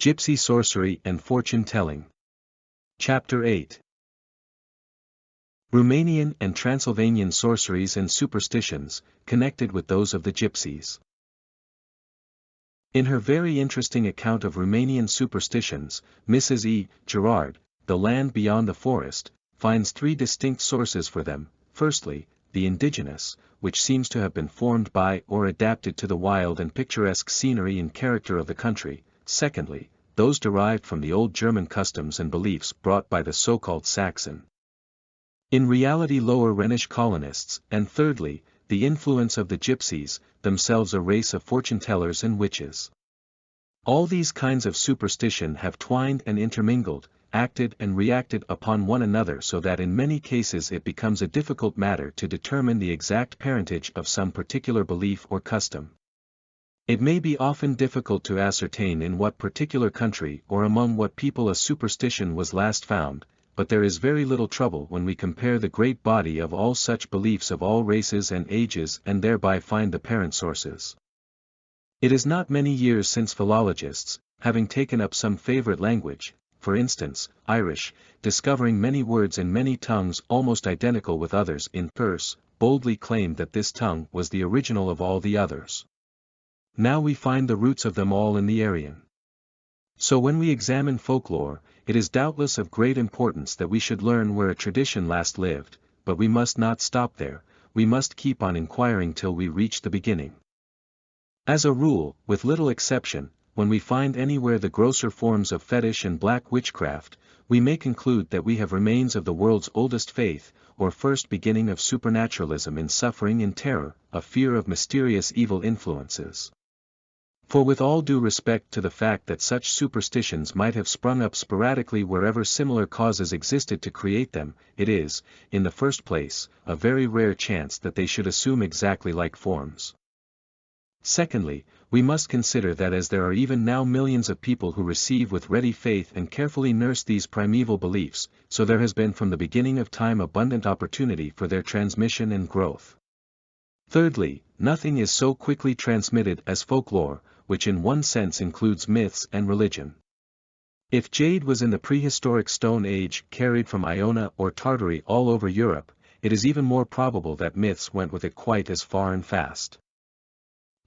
Gypsy Sorcery and Fortune-Telling. Chapter 8. Roumanian and Transylvanian Sorceries and Superstitions, connected with those of the Gypsies. In her very interesting account of Roumanian superstitions, Mrs. E. Gerard, The Land Beyond the Forest, finds three distinct sources for them. Firstly, the indigenous, which seems to have been formed by or adapted to the wild and picturesque scenery and character of the country. Secondly, those derived from the old German customs and beliefs brought by the so-called Saxon, in reality Lower Rhenish colonists, and thirdly, the influence of the Gypsies, themselves a race of fortune-tellers and witches. All these kinds of superstition have twined and intermingled, acted and reacted upon one another so that in many cases it becomes a difficult matter to determine the exact parentage of some particular belief or custom. It may be often difficult to ascertain in what particular country or among what people a superstition was last found, but there is very little trouble when we compare the great body of all such beliefs of all races and ages and thereby find the parent sources. It is not many years since philologists, having taken up some favorite language, for instance, Irish, discovering many words in many tongues almost identical with others in verse, boldly claimed that this tongue was the original of all the others. Now we find the roots of them all in the Aryan. So when we examine folklore, it is doubtless of great importance that we should learn where a tradition last lived, but we must not stop there, we must keep on inquiring till we reach the beginning. As a rule, with little exception, when we find anywhere the grosser forms of fetish and black witchcraft, we may conclude that we have remains of the world's oldest faith, or first beginning of supernaturalism in suffering and terror, a fear of mysterious evil influences. For with all due respect to the fact that such superstitions might have sprung up sporadically wherever similar causes existed to create them, it is, in the first place, a very rare chance that they should assume exactly like forms. Secondly, we must consider that as there are even now millions of people who receive with ready faith and carefully nurse these primeval beliefs, so there has been from the beginning of time abundant opportunity for their transmission and growth. Thirdly, nothing is so quickly transmitted as folklore, which in one sense includes myths and religion. If jade was in the prehistoric Stone Age carried from Iona or Tartary all over Europe, it is even more probable that myths went with it quite as far and fast.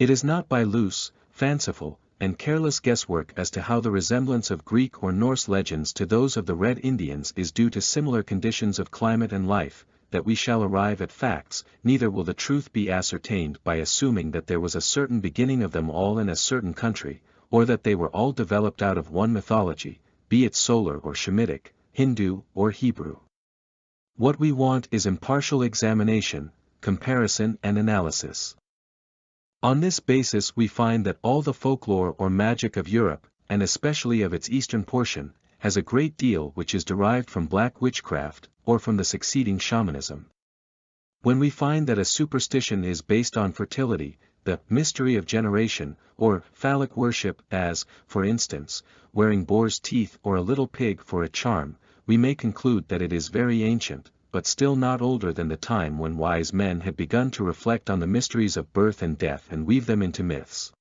It is not by loose, fanciful, and careless guesswork as to how the resemblance of Greek or Norse legends to those of the Red Indians is due to similar conditions of climate and life, that we shall arrive at facts, neither will the truth be ascertained by assuming that there was a certain beginning of them all in a certain country, or that they were all developed out of one mythology, be it solar or Shemitic, Hindu or Hebrew. What we want is impartial examination, comparison and analysis. On this basis we find that all the folklore or magic of Europe, and especially of its eastern portion, has a great deal which is derived from black witchcraft, or from the succeeding shamanism. When we find that a superstition is based on fertility, the mystery of generation, or phallic worship as, for instance, wearing boar's teeth or a little pig for a charm, we may conclude that it is very ancient, but still not older than the time when wise men had begun to reflect on the mysteries of birth and death and weave them into myths.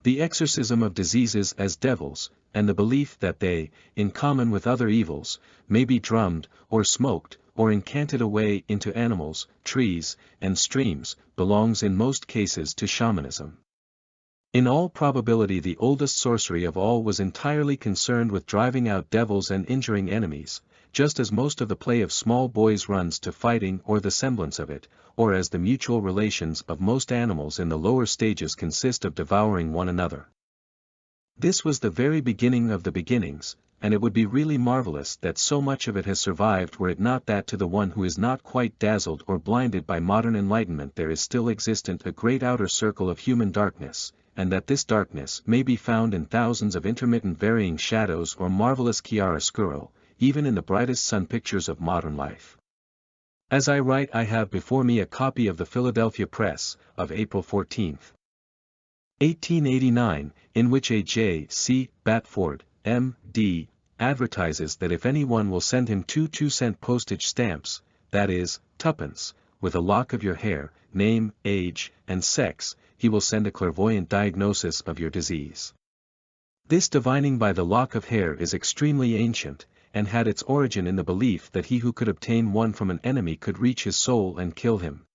The exorcism of diseases as devils, and the belief that they, in common with other evils, may be drummed, or smoked, or incanted away into animals, trees, and streams, belongs in most cases to shamanism. In all probability the oldest sorcery of all was entirely concerned with driving out devils and injuring enemies, just as most of the play of small boys runs to fighting or the semblance of it, or as the mutual relations of most animals in the lower stages consist of devouring one another. This was the very beginning of the beginnings, and it would be really marvelous that so much of it has survived were it not that to the one who is not quite dazzled or blinded by modern enlightenment there is still existent a great outer circle of human darkness, and that this darkness may be found in thousands of intermittent varying shadows or marvelous chiaroscuro, even in the brightest sun pictures of modern life. As I write I have before me a copy of the Philadelphia Press, of April 14, 1889, in which a J. C. Batford, M.D., advertises that if anyone will send him 2 2-cent postage stamps, that is, tuppence, with a lock of your hair, name, age, and sex, he will send a clairvoyant diagnosis of your disease. This divining by the lock of hair is extremely ancient, and had its origin in the belief that he who could obtain one from an enemy could reach his soul and kill him.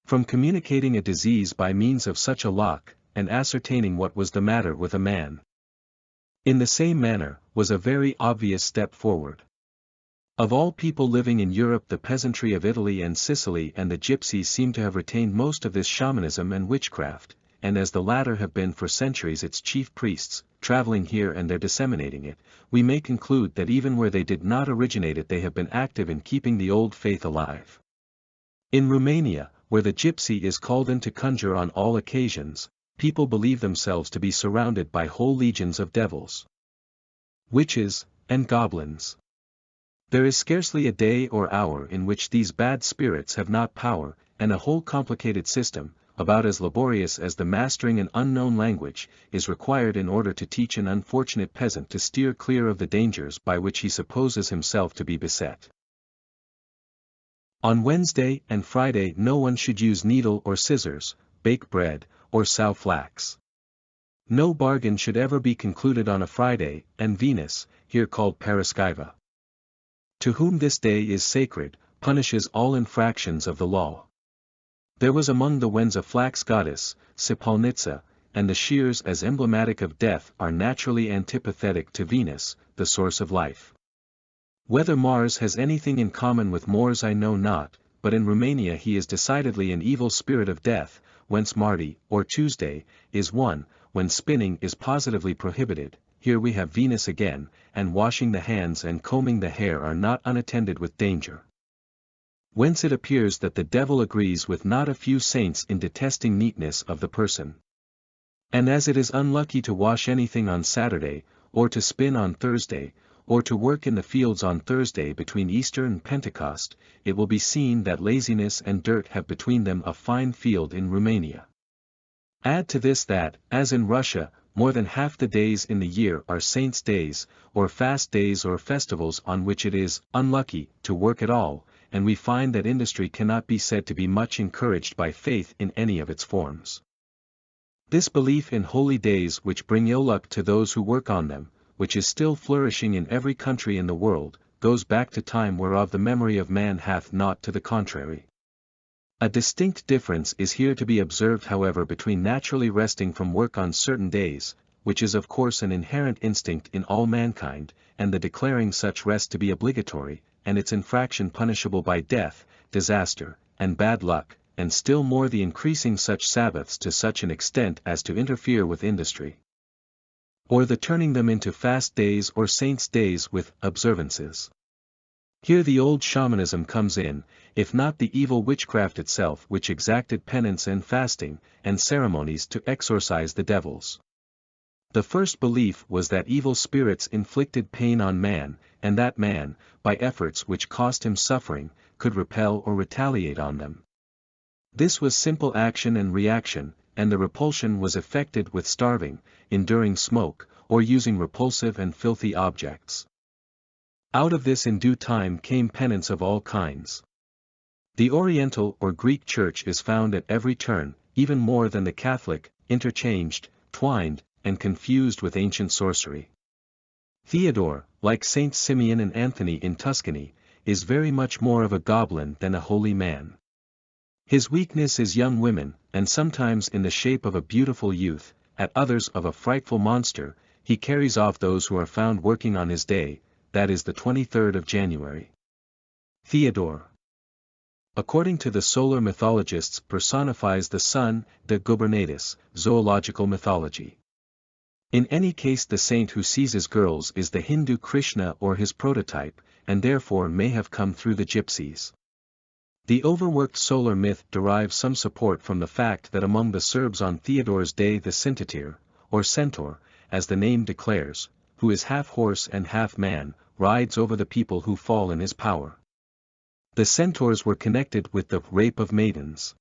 From communicating a disease by means of such a lock, and ascertaining what was the matter with a man, in the same manner, was a very obvious step forward. Of all people living in Europe, the peasantry of Italy and Sicily and the Gypsies seem to have retained most of this shamanism and witchcraft, and as the latter have been for centuries its chief priests, traveling here and there disseminating it, we may conclude that even where they did not originate it they have been active in keeping the old faith alive. In Roumania, where the gypsy is called in to conjure on all occasions, people believe themselves to be surrounded by whole legions of devils, witches, and goblins. There is scarcely a day or hour in which these bad spirits have not power, and a whole complicated system, about as laborious as the mastering an unknown language, is required in order to teach an unfortunate peasant to steer clear of the dangers by which he supposes himself to be beset. On Wednesday and Friday no one should use needle or scissors, bake bread, or sow flax. No bargain should ever be concluded on a Friday, and Venus, here called Paraschiva, to whom this day is sacred, punishes all infractions of the law. There was among the Wends a flax goddess, Sipalnitsa, and the shears as emblematic of death are naturally antipathetic to Venus, the source of life. Whether Mars has anything in common with Moors I know not, but in Roumania he is decidedly an evil spirit of death, whence Mardi, or Tuesday, is one, when spinning is positively prohibited. Here we have Venus again, and washing the hands and combing the hair are not unattended with danger. Whence it appears that the devil agrees with not a few saints in detesting neatness of the person. And as it is unlucky to wash anything on Saturday, or to spin on Thursday, or to work in the fields on Thursday between Easter and Pentecost, it will be seen that laziness and dirt have between them a fine field in Roumania. Add to this that, as in Russia, more than half the days in the year are saints' days, or fast days or festivals on which it is unlucky to work at all, and we find that industry cannot be said to be much encouraged by faith in any of its forms. This belief in holy days which bring ill luck to those who work on them, which is still flourishing in every country in the world, goes back to time whereof the memory of man hath naught to the contrary. A distinct difference is here to be observed however between naturally resting from work on certain days, which is of course an inherent instinct in all mankind, and the declaring such rest to be obligatory, and its infraction punishable by death, disaster, and bad luck, and still more the increasing such Sabbaths to such an extent as to interfere with industry, or the turning them into fast days or saints' days with observances. Here the old shamanism comes in, if not the evil witchcraft itself which exacted penance and fasting, and ceremonies to exorcise the devils. The first belief was that evil spirits inflicted pain on man, and that man, by efforts which cost him suffering, could repel or retaliate on them. This was simple action and reaction, and the repulsion was effected with starving, enduring smoke, or using repulsive and filthy objects. Out of this in due time came penance of all kinds. The Oriental or Greek Church is found at every turn, even more than the Catholic, interchanged, twined, and confused with ancient sorcery. Theodore, like Saints Simeon and Anthony in Tuscany, is very much more of a goblin than a holy man. His weakness is young women, and sometimes in the shape of a beautiful youth, at others of a frightful monster. He carries off those who are found working on his day, that is the 23rd of January. Theodore, according to the solar mythologists, personifies the sun, the gubernatus, zoological mythology. In any case the saint who seizes girls is the Hindu Krishna or his prototype, and therefore may have come through the Gypsies. The overworked solar myth derives some support from the fact that among the Serbs on Theodore's day the Centaur, or centaur, as the name declares, who is half horse and half man, rides over the people who fall in his power. The centaurs were connected with the rape of maidens,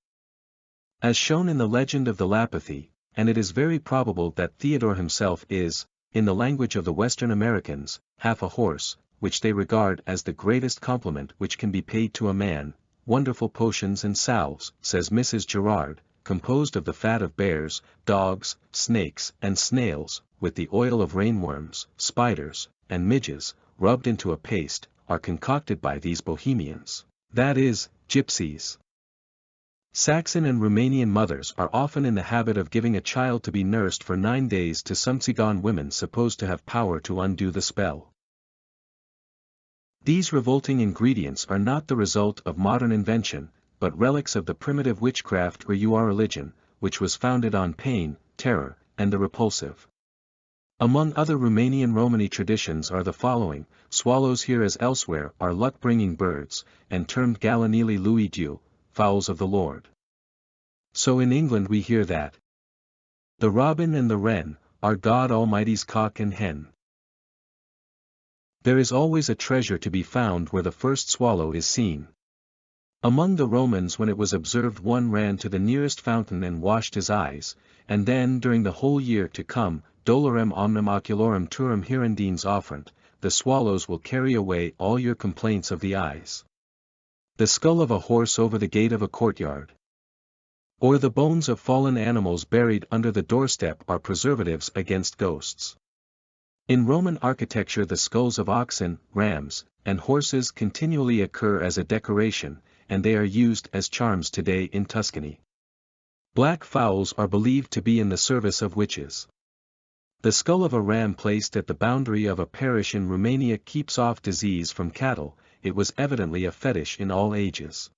as shown in the legend of the Lapithae, and it is very probable that Theodore himself is, in the language of the Western Americans, half a horse, which they regard as the greatest compliment which can be paid to a man. Wonderful potions and salves, says Mrs. Gerard, composed of the fat of bears, dogs, snakes, and snails, with the oil of rainworms, spiders, and midges, rubbed into a paste, are concocted by these Bohemians, that is, Gypsies. Saxon and Roumanian mothers are often in the habit of giving a child to be nursed for 9 days to some Tsigan women supposed to have power to undo the spell. These revolting ingredients are not the result of modern invention, but relics of the primitive witchcraft or religion, which was founded on pain, terror, and the repulsive. Among other Roumanian Romany traditions are the following: swallows here as elsewhere are luck-bringing birds, and termed galanili lui Dieu, fowls of the Lord. So in England we hear that the robin and the wren are God Almighty's cock and hen. There is always a treasure to be found where the first swallow is seen. Among the Romans, when it was observed, one ran to the nearest fountain and washed his eyes, and then during the whole year to come, dolorem omnem ocularum turum hirundines offrent, the swallows will carry away all your complaints of the eyes. The skull of a horse over the gate of a courtyard, or the bones of fallen animals buried under the doorstep are preservatives against ghosts. In Roman architecture, the skulls of oxen, rams, and horses continually occur as a decoration, and they are used as charms today in Tuscany. Black fowls are believed to be in the service of witches. The skull of a ram placed at the boundary of a parish in Romania keeps off disease from cattle. It was evidently a fetish in all ages.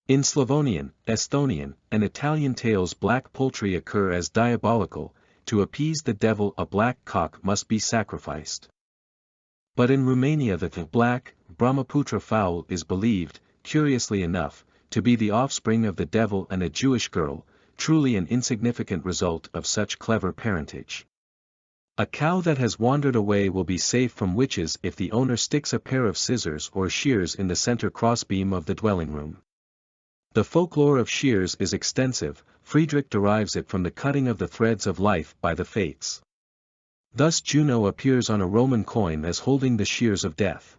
In Slavonian, Estonian, and Italian tales, black poultry occur as diabolical. To appease the devil a black cock must be sacrificed. But in Romania the black, Brahmaputra fowl is believed, curiously enough, to be the offspring of the devil and a Jewish girl, truly an insignificant result of such clever parentage. A cow that has wandered away will be safe from witches if the owner sticks a pair of scissors or shears in the center crossbeam of the dwelling room. The folklore of shears is extensive. Friedrich derives it from the cutting of the threads of life by the fates. Thus Juno appears on a Roman coin as holding the shears of death.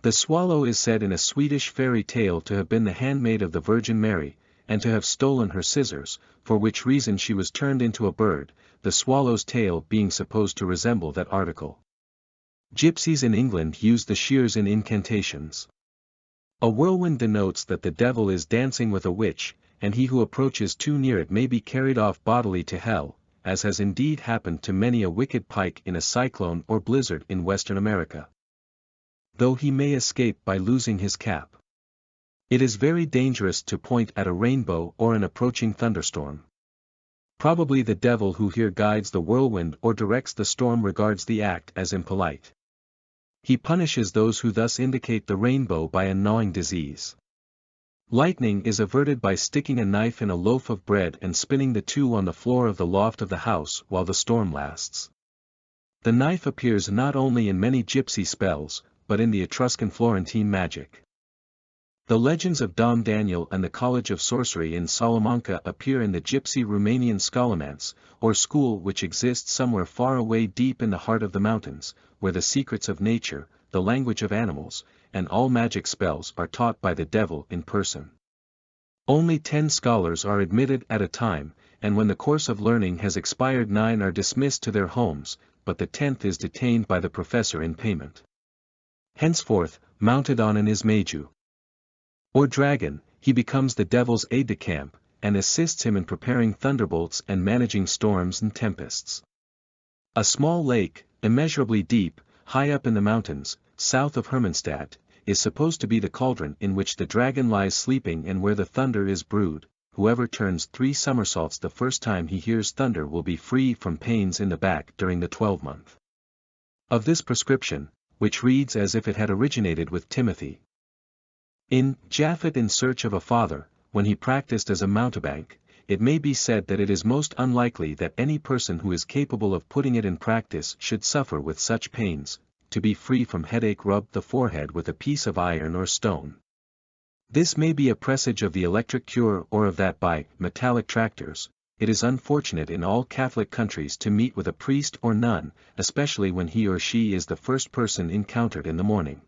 The swallow is said in a Swedish fairy tale to have been the handmaid of the Virgin Mary, and to have stolen her scissors, for which reason she was turned into a bird, the swallow's tail being supposed to resemble that article. Gypsies in England use the shears in incantations. A whirlwind denotes that the devil is dancing with a witch, and he who approaches too near it may be carried off bodily to hell, as has indeed happened to many a wicked pike in a cyclone or blizzard in Western America. Though he may escape by losing his cap. It is very dangerous to point at a rainbow or an approaching thunderstorm. Probably the devil who here guides the whirlwind or directs the storm regards the act as impolite. He punishes those who thus indicate the rainbow by a gnawing disease. Lightning is averted by sticking a knife in a loaf of bread and spinning the two on the floor of the loft of the house while the storm lasts. The knife appears not only in many gypsy spells, but in the Etruscan Florentine magic. The legends of Dom Daniel and the College of Sorcery in Salamanca appear in the Gypsy Roumanian Scholomance, or school, which exists somewhere far away deep in the heart of the mountains, where the secrets of nature, the language of animals, and all magic spells are taught by the devil in person. Only 10 scholars are admitted at a time, and when the course of learning has expired 9 are dismissed to their homes, but the 10th is detained by the professor in payment. Henceforth, mounted on an Ismaju, or dragon, he becomes the devil's aide-de-camp, and assists him in preparing thunderbolts and managing storms and tempests. A small lake, immeasurably deep, high up in the mountains, south of Hermannstadt, is supposed to be the cauldron in which the dragon lies sleeping and where the thunder is brewed. Whoever turns 3 somersaults the first time he hears thunder will be free from pains in the back during the 12-month. Of this prescription, which reads as if it had originated with Timothy in Japhet in Search of a Father, when he practiced as a mountebank, it may be said that it is most unlikely that any person who is capable of putting it in practice should suffer with such pains. To be free from headache, rub the forehead with a piece of iron or stone. This may be a presage of the electric cure or of that by metallic tractors. It is unfortunate in all Catholic countries to meet with a priest or nun, especially when he or she is the first person encountered in the morning.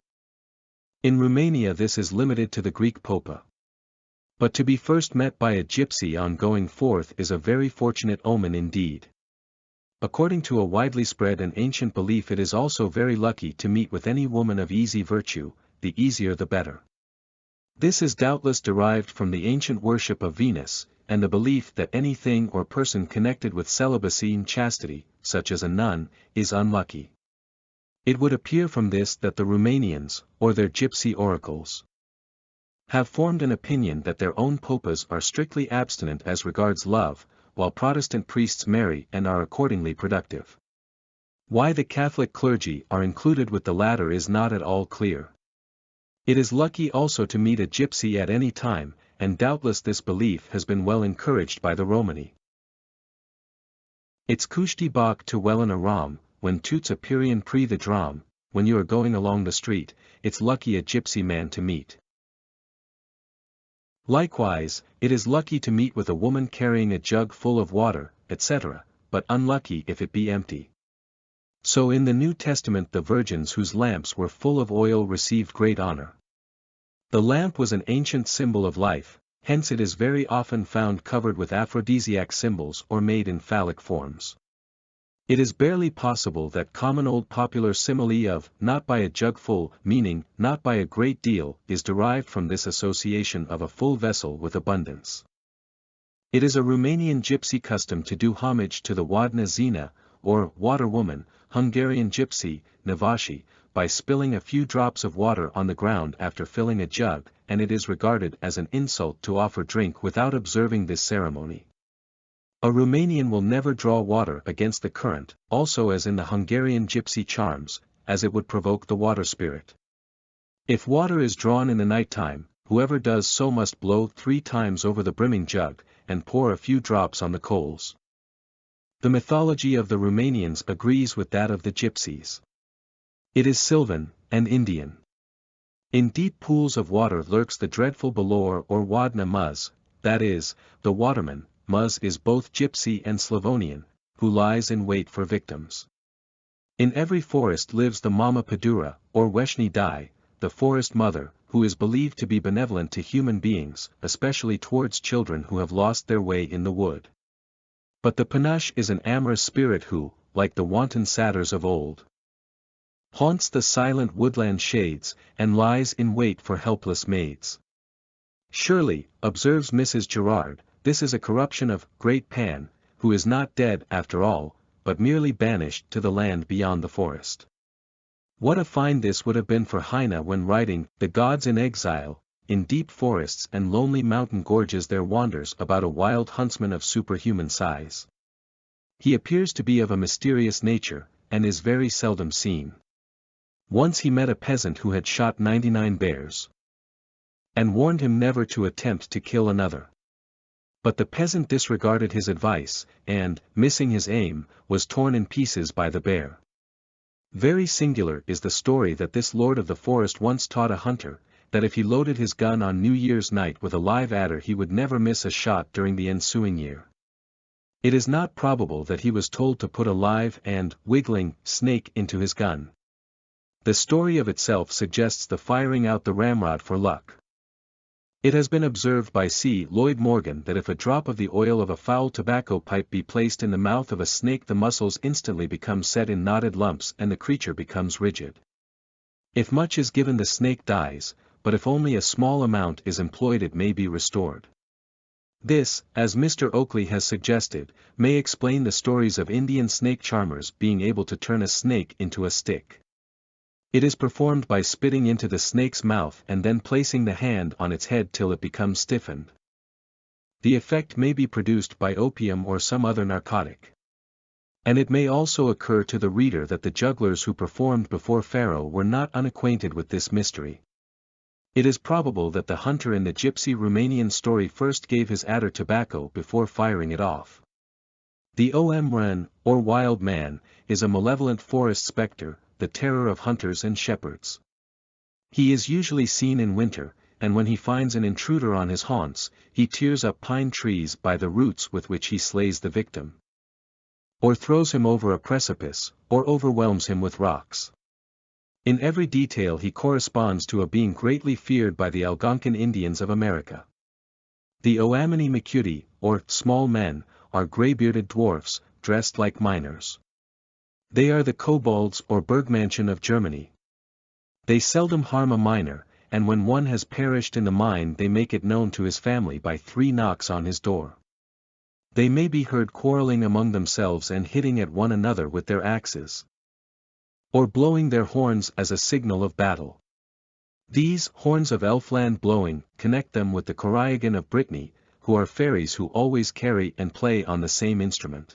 In Romania this is limited to the Greek popa. But to be first met by a gypsy on going forth is a very fortunate omen indeed. According to a widely spread and ancient belief, it is also very lucky to meet with any woman of easy virtue, the easier the better. This is doubtless derived from the ancient worship of Venus, and the belief that anything or person connected with celibacy and chastity, such as a nun, is unlucky. It would appear from this that the Roumanians, or their gypsy oracles, have formed an opinion that their own popas are strictly abstinent as regards love, while Protestant priests marry and are accordingly productive. Why the Catholic clergy are included with the latter is not at all clear. It is lucky also to meet a gypsy at any time, and doubtless this belief has been well encouraged by the Romani. It's kushti bak to wellen a ram, when toots a Pyrian pre the drum, when you are going along the street, it's lucky a gypsy man to meet. Likewise, it is lucky to meet with a woman carrying a jug full of water, etc., but unlucky if it be empty. So in the New Testament the virgins whose lamps were full of oil received great honor. The lamp was an ancient symbol of life, hence it is very often found covered with aphrodisiac symbols or made in phallic forms. It is barely possible that common old popular simile of not by a jug full, meaning not by a great deal, is derived from this association of a full vessel with abundance. It is a Roumanian gypsy custom to do homage to the wadna zina, or water woman, Hungarian gypsy, nevashi, by spilling a few drops of water on the ground after filling a jug, and it is regarded as an insult to offer drink without observing this ceremony. A Roumanian will never draw water against the current, also as in the Hungarian gypsy charms, as it would provoke the water spirit. If water is drawn in the night time, whoever does so must blow 3 times over the brimming jug, and pour a few drops on the coals. The mythology of the Roumanians agrees with that of the gypsies. It is Sylvan, and Indian. In deep pools of water lurks the dreadful Balor or Wadna Muz, that is, the waterman. Muz is both gypsy and Slavonian, who lies in wait for victims. In every forest lives the Mama Padura, or Weshni Dai, the forest mother, who is believed to be benevolent to human beings, especially towards children who have lost their way in the wood. But the Panache is an amorous spirit who, like the wanton satyrs of old, haunts the silent woodland shades, and lies in wait for helpless maids. Surely, observes Mrs. Gerard, this is a corruption of Great Pan, who is not dead after all, but merely banished to the land beyond the forest. What a find this would have been for Heine when writing The Gods in Exile. In deep forests and lonely mountain gorges there wanders about a wild huntsman of superhuman size. He appears to be of a mysterious nature, and is very seldom seen. Once he met a peasant who had shot 99 bears, and warned him never to attempt to kill another. But the peasant disregarded his advice, and, missing his aim, was torn in pieces by the bear. Very singular is the story that this lord of the forest once taught a hunter, that if he loaded his gun on New Year's night with a live adder he would never miss a shot during the ensuing year. It is not probable that he was told to put a live and wiggling snake into his gun. The story of itself suggests the firing out the ramrod for luck. It has been observed by C. Lloyd Morgan that if a drop of the oil of a foul tobacco pipe be placed in the mouth of a snake the muscles instantly become set in knotted lumps and the creature becomes rigid. If much is given the snake dies, but if only a small amount is employed it may be restored. This, as Mr. Oakley has suggested, may explain the stories of Indian snake charmers being able to turn a snake into a stick. It is performed by spitting into the snake's mouth and then placing the hand on its head till it becomes stiffened. The effect may be produced by opium or some other narcotic. And it may also occur to the reader that the jugglers who performed before Pharaoh were not unacquainted with this mystery. It is probable that the hunter in the gypsy Roumanian story first gave his adder tobacco before firing it off. The Omren, or wild man, is a malevolent forest spectre, the terror of hunters and shepherds. He is usually seen in winter, and when he finds an intruder on his haunts, he tears up pine trees by the roots with which he slays the victim, or throws him over a precipice, or overwhelms him with rocks. In every detail he corresponds to a being greatly feared by the Algonquin Indians of America. The Oamini Macuti, or small men, are grey-bearded dwarfs, dressed like miners. They are the kobolds or Bergmannchen of Germany. They seldom harm a miner, and when one has perished in the mine they make it known to his family by 3 knocks on his door. They may be heard quarreling among themselves and hitting at one another with their axes, or blowing their horns as a signal of battle. These horns of Elfland blowing connect them with the Corrigan of Brittany, who are fairies who always carry and play on the same instrument.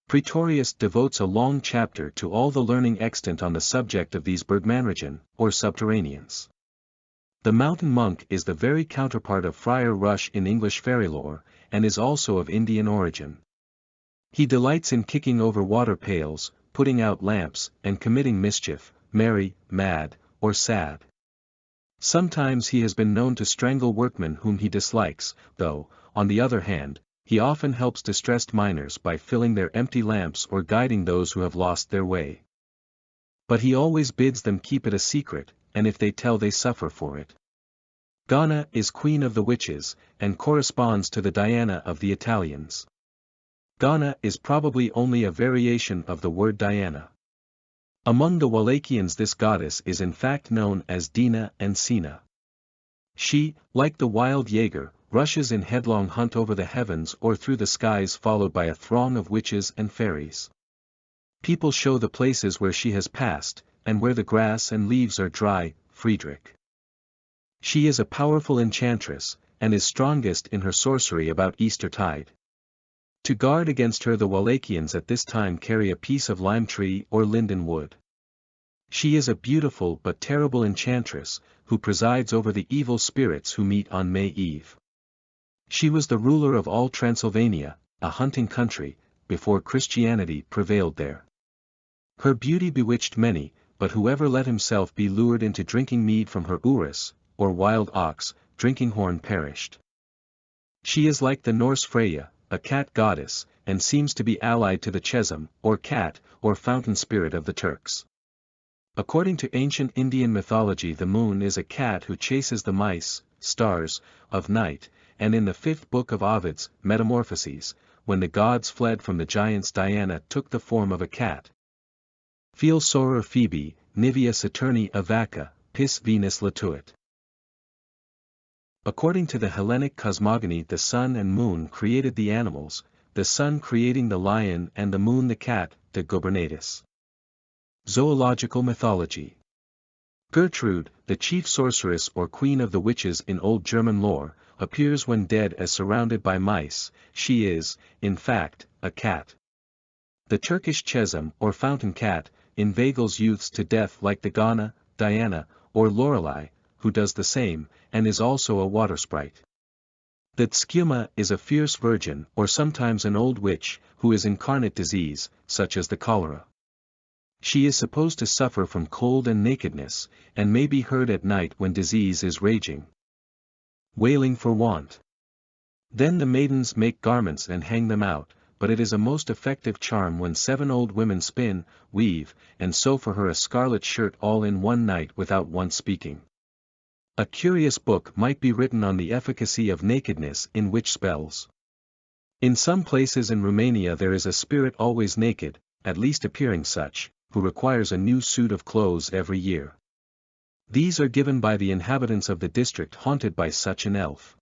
Praetorius devotes a long chapter to all the learning extant on the subject of these Bergmannchen, or subterraneans. The mountain monk is the very counterpart of Friar Rush in English fairy lore, and is also of Indian origin. He delights in kicking over water pails, putting out lamps, and committing mischief, merry, mad, or sad. Sometimes he has been known to strangle workmen whom he dislikes, though, on the other hand, he often helps distressed miners by filling their empty lamps or guiding those who have lost their way. But he always bids them keep it a secret, and if they tell they suffer for it. Gana is queen of the witches, and corresponds to the Diana of the Italians. Gana is probably only a variation of the word Diana. Among the Wallachians this goddess is in fact known as Dina and Sina. She, like the wild Jaeger, rushes in headlong hunt over the heavens or through the skies followed by a throng of witches and fairies. People show the places where she has passed, and where the grass and leaves are dry, Friedrich. She is a powerful enchantress, and is strongest in her sorcery about Eastertide. To guard against her the Wallachians at this time carry a piece of lime tree or linden wood. She is a beautiful but terrible enchantress, who presides over the evil spirits who meet on May Eve. She was the ruler of all Transylvania, a hunting country, before Christianity prevailed there. Her beauty bewitched many, but whoever let himself be lured into drinking mead from her urus, or wild ox, drinking horn perished. She is like the Norse Freya, a cat goddess, and seems to be allied to the chesum, or cat, or fountain spirit of the Turks. According to ancient Indian mythology the moon is a cat who chases the mice, stars, of night, and in the 5th book of Ovid's, Metamorphoses, when the gods fled from the giants Diana took the form of a cat. Feel soror Phoebe, Nivea Saturni Avaca, Pis Venus latuit. According to the Hellenic cosmogony the sun and moon created the animals, the sun creating the lion and the moon the cat, the Gobernatus. Zoological mythology. Gertrude, the chief sorceress or queen of the witches in Old German lore, appears when dead as surrounded by mice. She is, in fact, a cat. The Turkish chesum or fountain cat, inveigles youths to death like the Gana, Diana, or Lorelei, who does the same, and is also a water sprite. The Tskuma is a fierce virgin or sometimes an old witch, who is incarnate disease, such as the cholera. She is supposed to suffer from cold and nakedness, and may be heard at night when disease is raging, wailing for want. Then the maidens make garments and hang them out, but it is a most effective charm when 7 old women spin, weave, and sew for her a scarlet shirt all in one night without once speaking. A curious book might be written on the efficacy of nakedness in witch spells. In some places in Romania there is a spirit always naked, at least appearing such, who requires a new suit of clothes every year. These are given by the inhabitants of the district haunted by such an elf,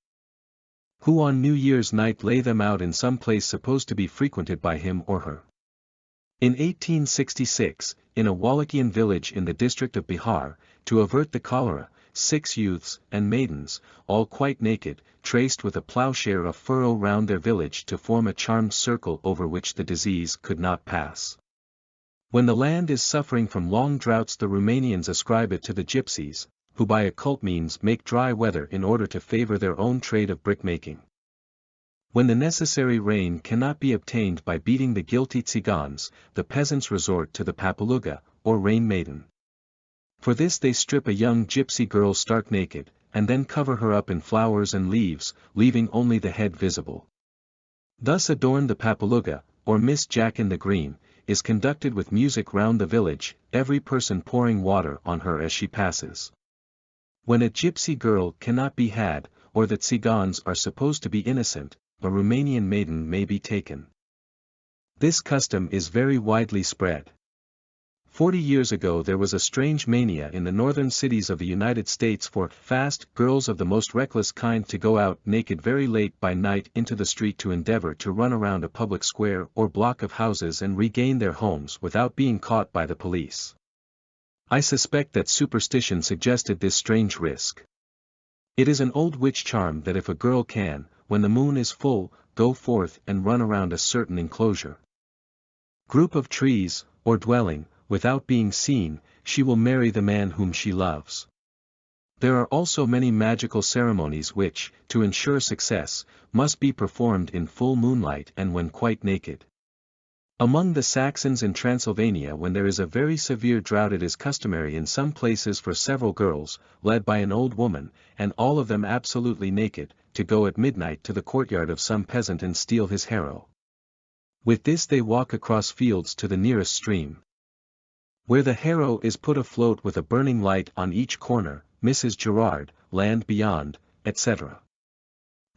who on New Year's night lay them out in some place supposed to be frequented by him or her. In 1866, in a Wallachian village in the district of Bihar, to avert the cholera, 6 youths and maidens, all quite naked, traced with a plowshare a furrow round their village to form a charmed circle over which the disease could not pass. When the land is suffering from long droughts the Roumanians ascribe it to the Gypsies, who by occult means make dry weather in order to favor their own trade of brickmaking. When the necessary rain cannot be obtained by beating the guilty Tsigans, the peasants resort to the Papaluga, or rain maiden. For this they strip a young gypsy girl stark naked, and then cover her up in flowers and leaves, leaving only the head visible. Thus adorned the Papaluga, or Miss Jack in the Green, is conducted with music round the village, every person pouring water on her as she passes. When a gypsy girl cannot be had, or that Tsigans are supposed to be innocent, a Roumanian maiden may be taken. This custom is very widely spread. 40 years ago there was a strange mania in the northern cities of the United States for fast girls of the most reckless kind to go out naked very late by night into the street to endeavor to run around a public square or block of houses and regain their homes without being caught by the police. I suspect that superstition suggested this strange risk. It is an old witch charm that if a girl can, when the moon is full, go forth and run around a certain enclosure, group of trees, or dwelling, without being seen, she will marry the man whom she loves. There are also many magical ceremonies which, to ensure success, must be performed in full moonlight and when quite naked. Among the Saxons in Transylvania, when there is a very severe drought, it is customary in some places for several girls, led by an old woman, and all of them absolutely naked, to go at midnight to the courtyard of some peasant and steal his harrow. With this they walk across fields to the nearest stream, where the harrow is put afloat with a burning light on each corner, Mrs. Gerard, land beyond, etc.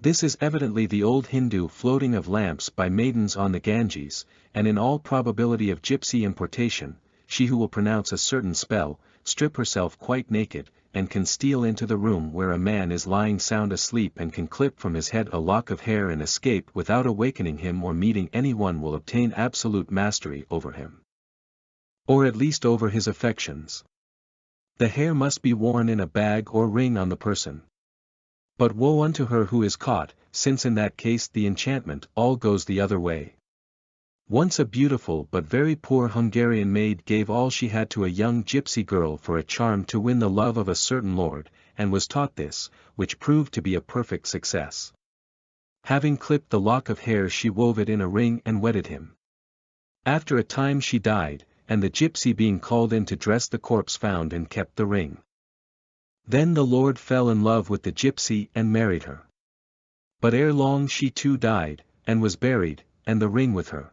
This is evidently the old Hindu floating of lamps by maidens on the Ganges, and in all probability of gypsy importation, she who will pronounce a certain spell, strip herself quite naked, and can steal into the room where a man is lying sound asleep and can clip from his head a lock of hair and escape without awakening him or meeting anyone, will obtain absolute mastery over him, or at least over his affections. The hair must be worn in a bag or ring on the person. But woe unto her who is caught, since in that case the enchantment all goes the other way. Once a beautiful but very poor Hungarian maid gave all she had to a young gypsy girl for a charm to win the love of a certain lord, and was taught this, which proved to be a perfect success. Having clipped the lock of hair, she wove it in a ring and wedded him. After a time she died, and the gypsy being called in to dress the corpse found and kept the ring. Then the lord fell in love with the gypsy and married her. But ere long she too died, and was buried, and the ring with her.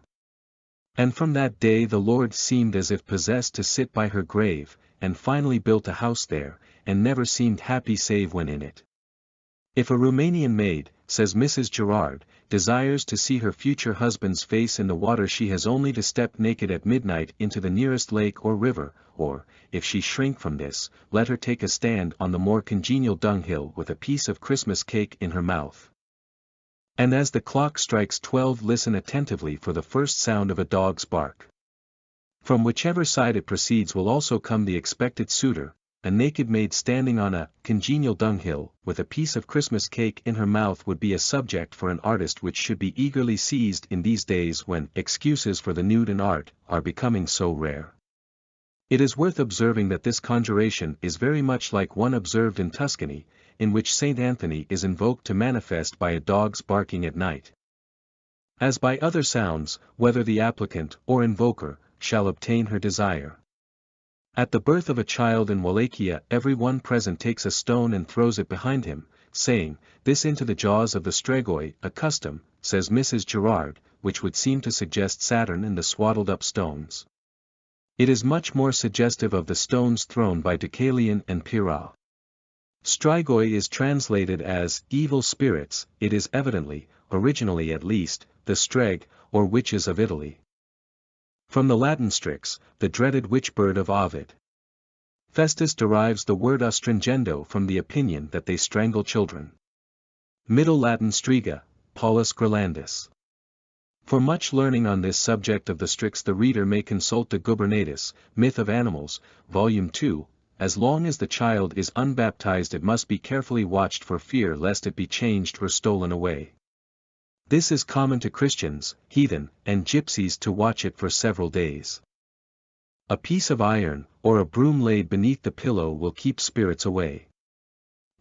And from that day the lord seemed as if possessed to sit by her grave, and finally built a house there, and never seemed happy save when in it. If a Roumanian maid, says Mrs. Gerard, desires to see her future husband's face in the water, she has only to step naked at midnight into the nearest lake or river, or, if she shrink from this, let her take a stand on the more congenial dunghill with a piece of Christmas cake in her mouth. And as the clock strikes 12, listen attentively for the first sound of a dog's bark. From whichever side it proceeds will also come the expected suitor, a naked maid standing on a congenial dunghill, with a piece of Christmas cake in her mouth, would be a subject for an artist which should be eagerly seized in these days when excuses for the nude in art are becoming so rare. It is worth observing that this conjuration is very much like one observed in Tuscany, in which Saint Anthony is invoked to manifest by a dog's barking at night. As by other sounds, whether the applicant or invoker shall obtain her desire. At the birth of a child in Wallachia, every one present takes a stone and throws it behind him, saying, "This into the jaws of the Strigoi," a custom, says Mrs. Gerard, which would seem to suggest Saturn and the swaddled-up stones. It is much more suggestive of the stones thrown by Deucalion and Pyrrha. Strigoi is translated as evil spirits. It is evidently, originally at least, the streg, or witches of Italy. From the Latin strix, the dreaded witch-bird of Ovid. Festus derives the word astringendo from the opinion that they strangle children. Middle Latin striga, Paulus Grolandus. For much learning on this subject of the strix the reader may consult the Gubernatus, Myth of Animals, Volume 2. As long as the child is unbaptized it must be carefully watched for fear lest it be changed or stolen away. This is common to Christians, heathen, and gypsies to watch it for several days. A piece of iron, or a broom laid beneath the pillow will keep spirits away.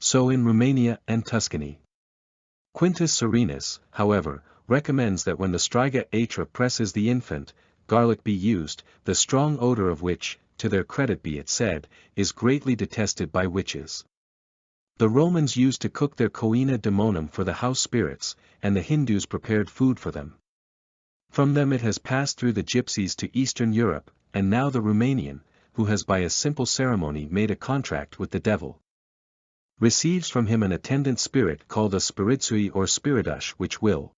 So in Romania and Tuscany. Quintus Serenus, however, recommends that when the striga atra presses the infant, garlic be used, the strong odor of which, to their credit be it said, is greatly detested by witches. The Romans used to cook their coena daemonum for the house spirits, and the Hindus prepared food for them. From them it has passed through the gypsies to Eastern Europe, and now the Roumanian, who has by a simple ceremony made a contract with the devil. receives from him an attendant spirit called a spiritsui or spiritush which will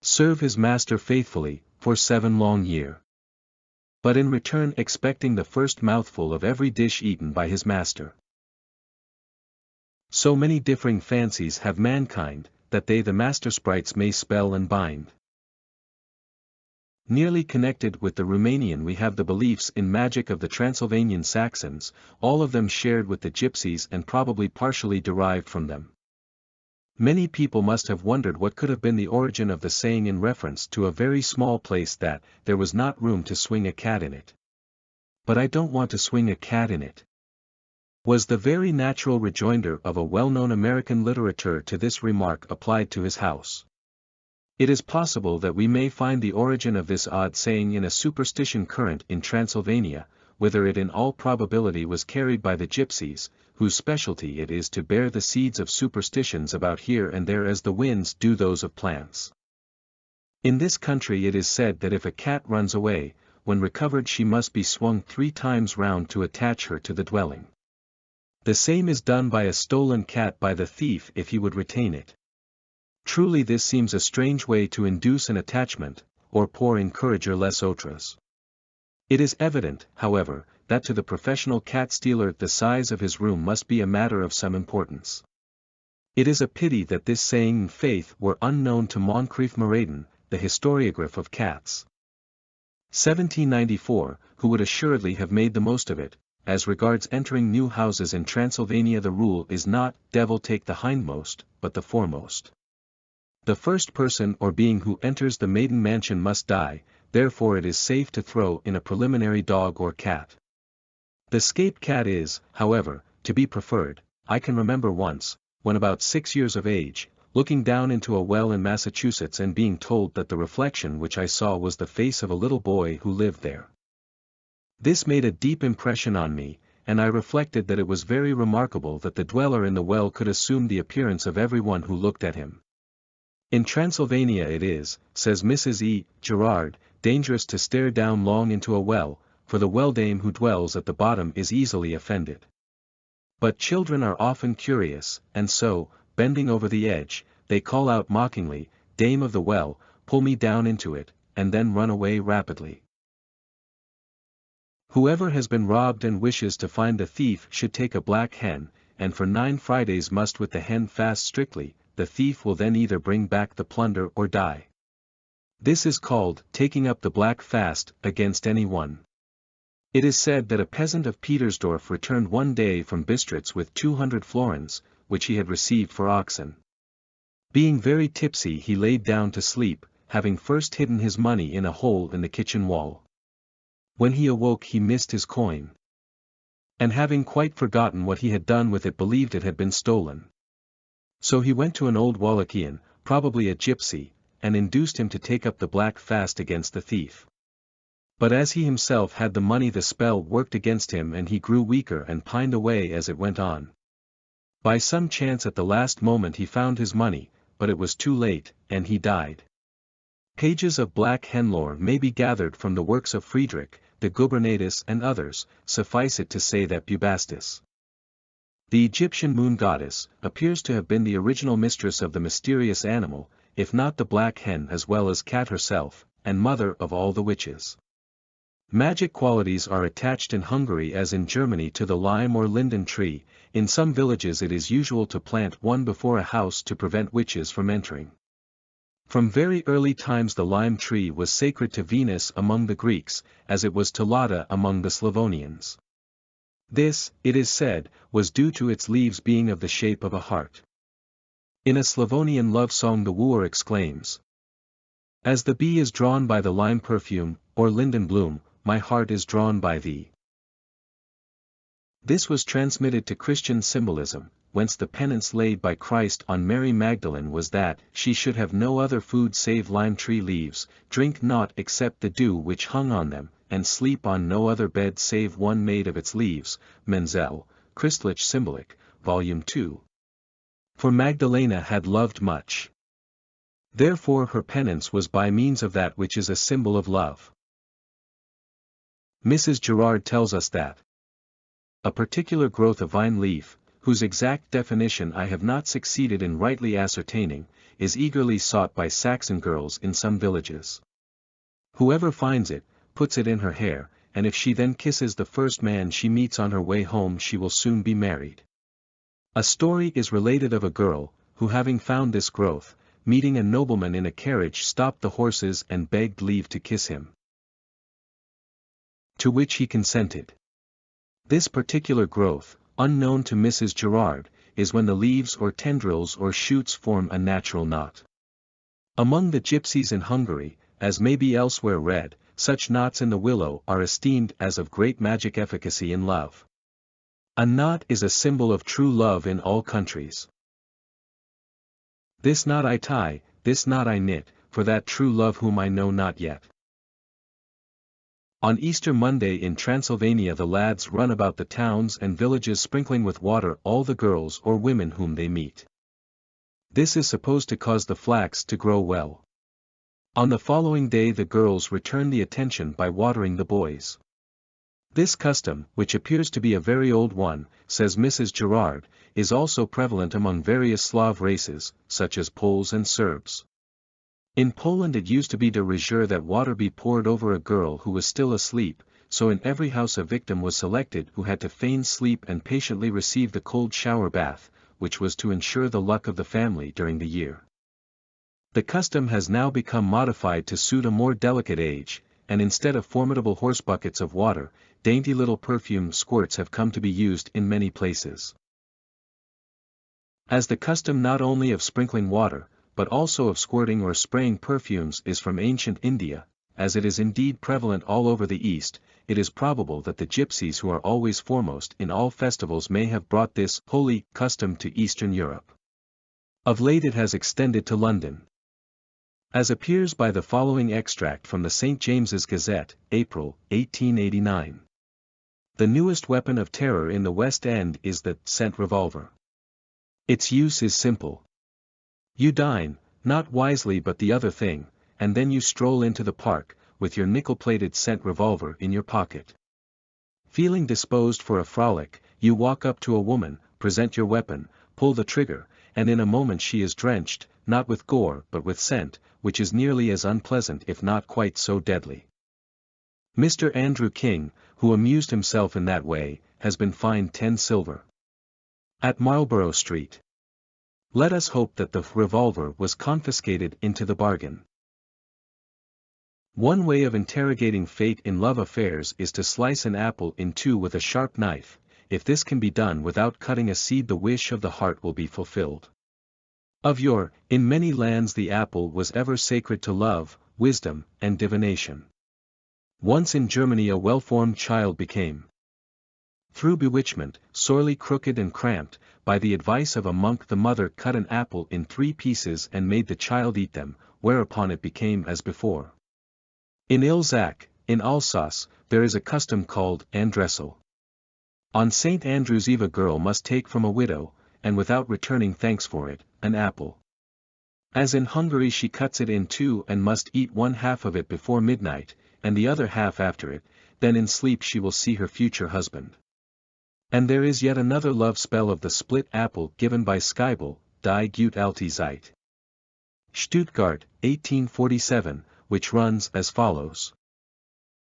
serve his master faithfully, for 7 long years. But in return expecting the first mouthful of every dish eaten by his master. So many differing fancies have mankind, that they the master sprites may spell and bind. Nearly connected with the Roumanian we have the beliefs in magic of the Transylvanian Saxons, all of them shared with the Gypsies and probably partially derived from them. Many people must have wondered what could have been the origin of the saying in reference to a very small place that there was not room to swing a cat in it. But I don't want to swing a cat in it, was the very natural rejoinder of a well-known American literature to this remark applied to his house. It is possible that we may find the origin of this odd saying in a superstition current in Transylvania, whither it in all probability was carried by the Gypsies, whose specialty it is to bear the seeds of superstitions about here and there as the winds do those of plants. In this country it is said that if a cat runs away, when recovered she must be swung 3 times round to attach her to the dwelling. The same is done by a stolen cat by the thief if he would retain it. Truly this seems a strange way to induce an attachment, or pour encourager les autres. It is evident, however, that to the professional cat stealer the size of his room must be a matter of some importance. It is a pity that this saying and faith were unknown to Moncrief Maraden, the historiographer of cats. 1794, who would assuredly have made the most of it. As regards entering new houses in Transylvania the rule is not, devil take the hindmost, but the foremost. The first person or being who enters the maiden mansion must die, therefore it is safe to throw in a preliminary dog or cat. The scape cat is, however, to be preferred. I can remember once, when about 6 years of age, looking down into a well in Massachusetts and being told that the reflection which I saw was the face of a little boy who lived there. This made a deep impression on me, and I reflected that it was very remarkable that the dweller in the well could assume the appearance of everyone who looked at him. In Transylvania it is, says Mrs. E. Gerard, dangerous to stare down long into a well, for the well-dame who dwells at the bottom is easily offended. But children are often curious, and so, bending over the edge, they call out mockingly, "Dame of the well, pull me down into it," and then run away rapidly. Whoever has been robbed and wishes to find the thief should take a black hen, and for 9 Fridays must with the hen fast strictly. The thief will then either bring back the plunder or die. This is called taking up the black fast against any one. It is said that a peasant of Petersdorf returned one day from Bistritz with 200 florins, which he had received for oxen. Being very tipsy he laid down to sleep, having first hidden his money in a hole in the kitchen wall. When he awoke he missed his coin, and having quite forgotten what he had done with it believed it had been stolen. So he went to an old Wallachian, probably a gypsy, and induced him to take up the black fast against the thief. But as he himself had the money the spell worked against him and he grew weaker and pined away as it went on. By some chance at the last moment he found his money, but it was too late, and he died. Pages of black hen lore may be gathered from the works of Friedrich, de Gubernatis and others, suffice it to say that Bubastis, the Egyptian moon goddess, appears to have been the original mistress of the mysterious animal, if not the black hen as well as cat herself, and mother of all the witches. Magic qualities are attached in Hungary as in Germany to the lime or linden tree. In some villages it is usual to plant one before a house to prevent witches from entering. From very early times the lime tree was sacred to Venus among the Greeks, as it was to Lada among the Slavonians. This, it is said, was due to its leaves being of the shape of a heart. In a Slavonian love song the wooer exclaims, "As the bee is drawn by the lime perfume, or linden bloom, my heart is drawn by thee." This was transmitted to Christian symbolism, whence the penance laid by Christ on Mary Magdalene was that she should have no other food save lime tree leaves, drink naught except the dew which hung on them, and sleep on no other bed save one made of its leaves. Menzel, Christlich Symbolic, Volume 2. For Magdalena had loved much. Therefore her penance was by means of that which is a symbol of love. Mrs. Gerard tells us that a particular growth of vine leaf, whose exact definition I have not succeeded in rightly ascertaining, is eagerly sought by Saxon girls in some villages. Whoever finds it, puts it in her hair, and if she then kisses the first man she meets on her way home she will soon be married. A story is related of a girl, who having found this growth, meeting a nobleman in a carriage stopped the horses and begged leave to kiss him. To which he consented. This particular growth, unknown to Mrs. Gerard, is when the leaves or tendrils or shoots form a natural knot. Among the gypsies in Hungary, as may be elsewhere read, such knots in the willow are esteemed as of great magic efficacy in love. A knot is a symbol of true love in all countries. This knot I tie, this knot I knit, for that true love whom I know not yet. On Easter Monday in Transylvania the lads run about the towns and villages sprinkling with water all the girls or women whom they meet. This is supposed to cause the flax to grow well. On the following day the girls return the attention by watering the boys. This custom, which appears to be a very old one, says Mrs. Gerard, is also prevalent among various Slav races, such as Poles and Serbs. In Poland it used to be de rigueur that water be poured over a girl who was still asleep, so in every house a victim was selected who had to feign sleep and patiently receive the cold shower bath, which was to ensure the luck of the family during the year. The custom has now become modified to suit a more delicate age, and instead of formidable horse buckets of water, dainty little perfume squirts have come to be used in many places. As the custom not only of sprinkling water, but also of squirting or spraying perfumes is from ancient India, as it is indeed prevalent all over the East, it is probable that the gypsies who are always foremost in all festivals may have brought this holy custom to Eastern Europe. Of late it has extended to London. As appears by the following extract from the St. James's Gazette, April, 1889. The newest weapon of terror in the West End is the scent revolver. Its use is simple. You dine, not wisely but the other thing, and then you stroll into the park, with your nickel-plated scent revolver in your pocket. Feeling disposed for a frolic, you walk up to a woman, present your weapon, pull the trigger, and in a moment she is drenched, not with gore but with scent, which is nearly as unpleasant if not quite so deadly. Mr. Andrew King, who amused himself in that way, has been fined 10 silver. At Marlborough Street. Let us hope that the revolver was confiscated into the bargain. One way of interrogating fate in love affairs is to slice an apple in two with a sharp knife. If this can be done without cutting a seed the wish of the heart will be fulfilled. Of yore, in many lands the apple was ever sacred to love, wisdom, and divination. Once in Germany a well-formed child became, through bewitchment, sorely crooked and cramped. By the advice of a monk the mother cut an apple in 3 pieces and made the child eat them, whereupon it became as before. In Ilzac, in Alsace, there is a custom called andressel. On St. Andrew's Eve a girl must take from a widow, and without returning thanks for it, an apple. As in Hungary she cuts it in 2 and must eat 1/2 of it before midnight, and the other half after it, then in sleep she will see her future husband. And there is yet another love spell of the split apple given by Skeibel, Die Gut alte Zeit. Stuttgart, 1847, which runs as follows.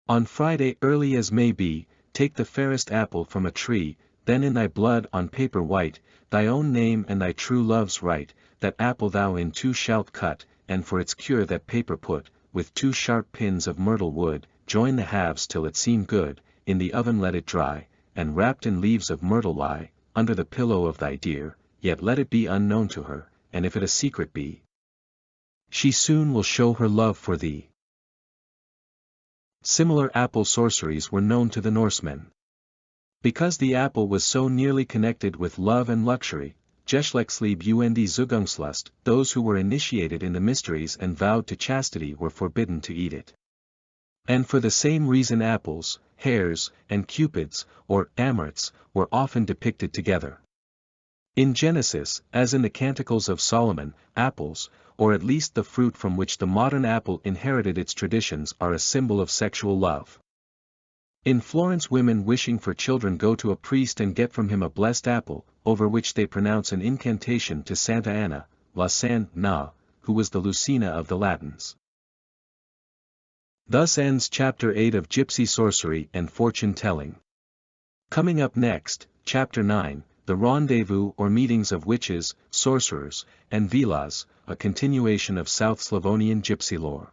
On Friday early as may be, take the fairest apple from a tree, then in thy blood on paper white, thy own name and thy true love's right, that apple thou in 2 shalt cut, and for its cure that paper put, with 2 sharp pins of myrtle wood, join the halves till it seem good, in the oven let it dry, and wrapped in leaves of myrtle lie, under the pillow of thy dear, yet let it be unknown to her, and if it a secret be, she soon will show her love for thee. Similar apple sorceries were known to the Norsemen. Because the apple was so nearly connected with love and luxury, Geschlechtsliebe und Zugangslust, those who were initiated in the mysteries and vowed to chastity were forbidden to eat it. And for the same reason apples, hares, and cupids, or amorets, were often depicted together. In Genesis, as in the Canticles of Solomon, apples, or at least the fruit from which the modern apple inherited its traditions, are a symbol of sexual love. In Florence, women wishing for children go to a priest and get from him a blessed apple, over which they pronounce an incantation to Santa Anna, La San Na, who was the Lucina of the Latins. Thus ends Chapter 8 of Gypsy Sorcery and Fortune Telling. Coming up next, Chapter 9, The Rendezvous or Meetings of Witches, Sorcerers, and Vilas, a continuation of South Slavonian gypsy lore.